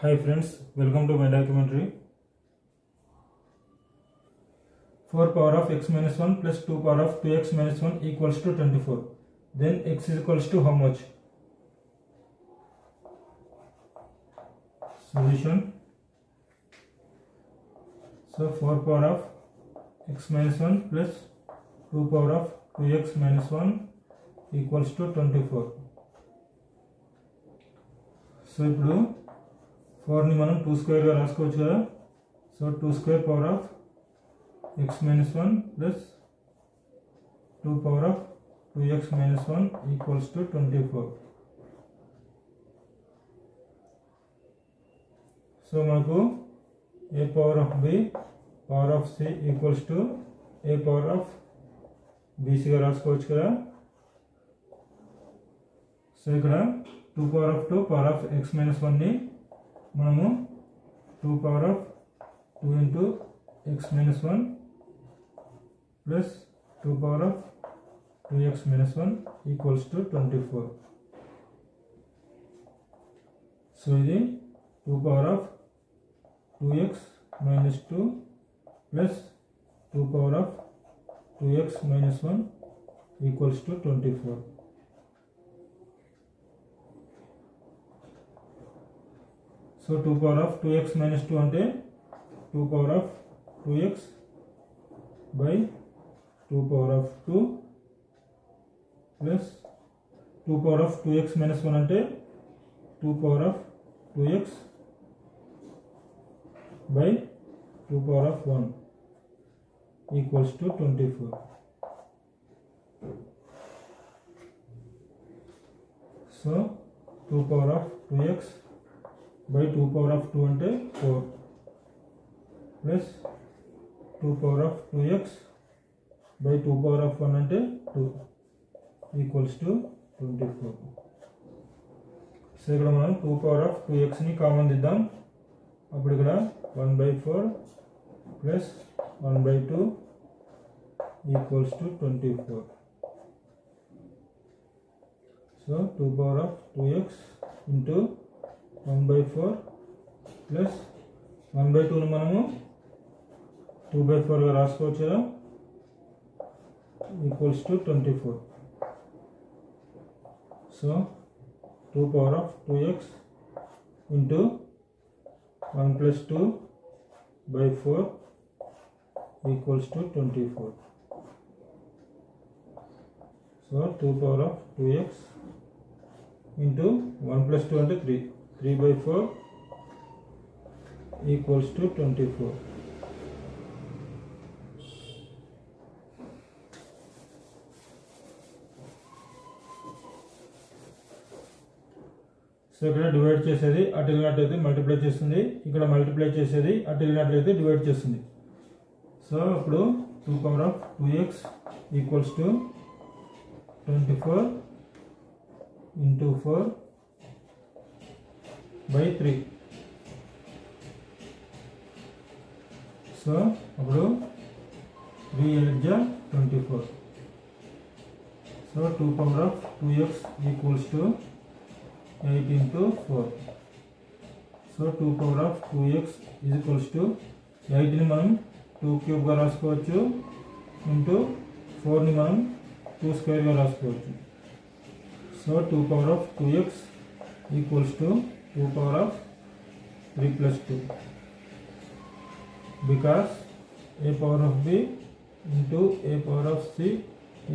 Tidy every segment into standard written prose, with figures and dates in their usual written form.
Hi friends, welcome to my documentary. 4 power of x minus 1 plus 2 power of 2x minus 1 equals to 24. Then x is equals to how much? Solution. So 4 power of x minus 1 plus 2 power of 2x minus 1 equals to 24. So ఇప్పుడు 4 ని మనం 2 square గా రాసుకోవచ్చు కదా. So 2 square power of x minus 1 plus 2 power of 2x minus 1 equals to 24. So మనకు a power of b power of c equals to a power of bc గా రాసుకోవచ్చు కదా. సో ఇక్కడ 2 power of 2 power of x minus 1 ని మనము 2 power of 2 into x minus 1 plus 2 power of 2x minus 1 equals to 24. So ఇది 2 power of 2x minus 2 plus 2 power of 2x minus 1 equals to 24. So 2 power of 2x minus 2 అంటే 2 power of 2x by 2 power of 2 plus 2 power of 2x minus 1 అంటే 2 power of 2x by 2 power of 1 equals to 24. So 2 power of 2x by 2 power of 2 అంటే 4 plus 2 power of 2x by 2 power of 1 అంటే 2 equals to 24. So ఇక్కడ మనం 2 power of 2x ని common తీద్దాం. అప్పుడు ఇక్కడ 1/4 plus 1/2 equals to 24. So 2 power of 2x into 1/4 plus 1/2 ని మనము 2/4 గా రాసుకోవచ్చు కదా, equals to 24. So 2 power of 2x into 1 plus 2/4 equals to 24. So 2 power of 2x into 1 plus 2 అంటే 3/4 equals to 24. సో ఇక్కడ డివైడ్ చేసేది అటు వెళ్ళినట్లయితే మల్టిప్లై చేస్తుంది, ఇక్కడ మల్టిప్లై చేసేది అటు వెళ్ళినట్లయితే డివైడ్ చేస్తుంది. సో ఇప్పుడు 2 power of 2x equals to 24 into 4 by 3. So అప్పుడు 3 8 24. So 2 power of 2x equals to 8 into 4. So 2 power of 2x is equals to 8 ని మనం 2 క్యూబ్ గా రాసుకోవచ్చు, ఇంటూ 4 ని మనం 2 స్క్వేర్ గా రాసుకోవచ్చు. So 2 power of 2x equals to 2 power of 3 plus 2, because a power of b into a power of c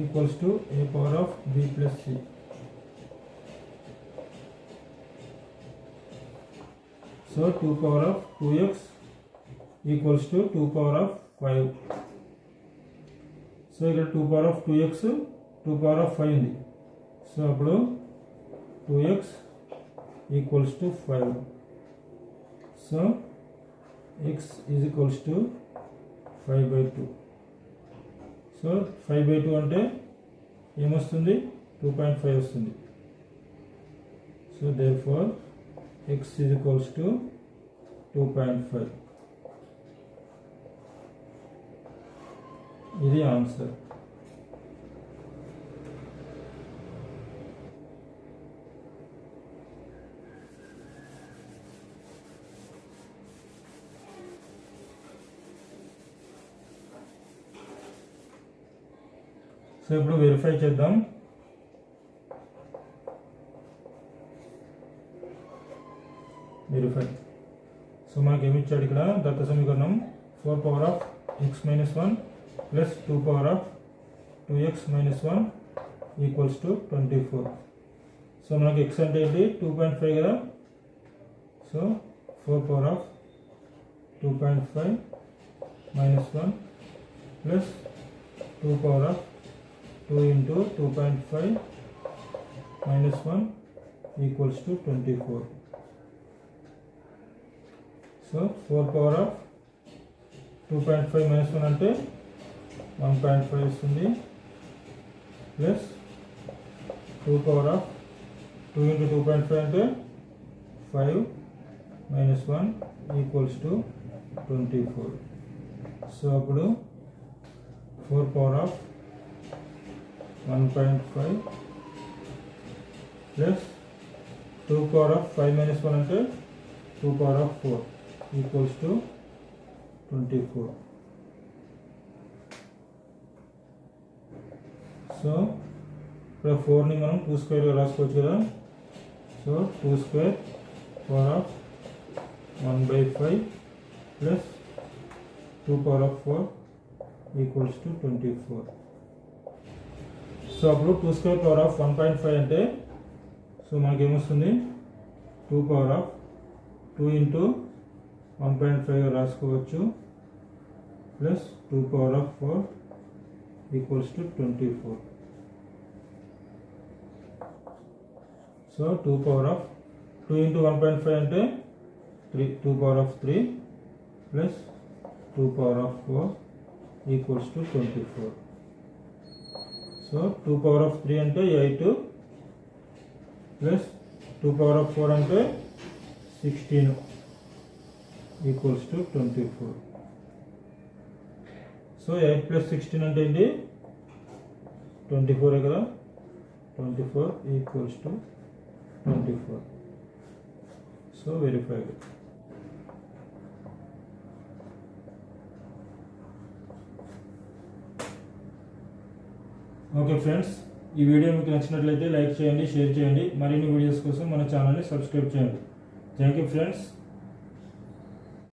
equals to a power of b plus c. So 2 power of 2x equals to 2 power of 5. So ఇక్కడ 2 power of 2x 2 power of 5 ఉంది. So అప్పుడు 2x equals to 5. So x is equals to 5/2. So 5/2 అంటే ఏమొస్తుంది, 2.5 వస్తుంది. So therefore x is equals to 2.5. ఇది answer. So ఇప్పుడు verify చేద్దాం. Verify. So మనకి ఏమి ఇచ్చాడు ఇక్కడ దత్త సమీకరణం 4 power of x minus 1 plus 2 power of 2x minus 1 equals to 24. So మనకి x అంటే ఏంటి 2.5 కదా. So 4 power of 2.5 minus 1 plus 2 power of 2 into 2.5 minus 1 equals to 24. So 4 power of 2.5 minus 1 అంటే 1.5 వస్తుంది ప్లస్ 2 పవర్ ఆఫ్ 2 ఇంటూ 2.5 అంటే 5 minus 1 equals to 24. So అప్పుడు 4 power of 1.5 plus 2 power of 5 minus 1 అంటే 2 power of 4 equals to 24. So ఇక్కడ 4ని మనం 2 స్క్వేర్గా రాసుకోవచ్చు కదా. So 2 square power of 1/5 plus 2 power of 4 equals to 24. So అప్పుడు 2 స్క్వేర్ పవర్ ఆఫ్ 1.5 అంటే so మనకేమొస్తుంది 2 power of 2 into 1.5 రాసుకోవచ్చు plus 2 power of 4 equals to 24. So 2 power of 2 into 1.5 అంటే 2 power of 3 plus 2 power of 4 equals to 24. So 2 power of 3 అంటే 8 plus 2 power of 4 అంటే 16 equals to 24. So 8 plus 16 అంటే ఏంటి 24 కదా. 24 equals to 24. So verified. Okay friends, ఈ video మీకు నచ్చినట్లయితే like చేయండి, షేర్ చేయండి. మరిన్ని వీడియోస్ కోసం మన ఛానల్ని సబ్స్క్రైబ్ చేయండి. Thank you friends.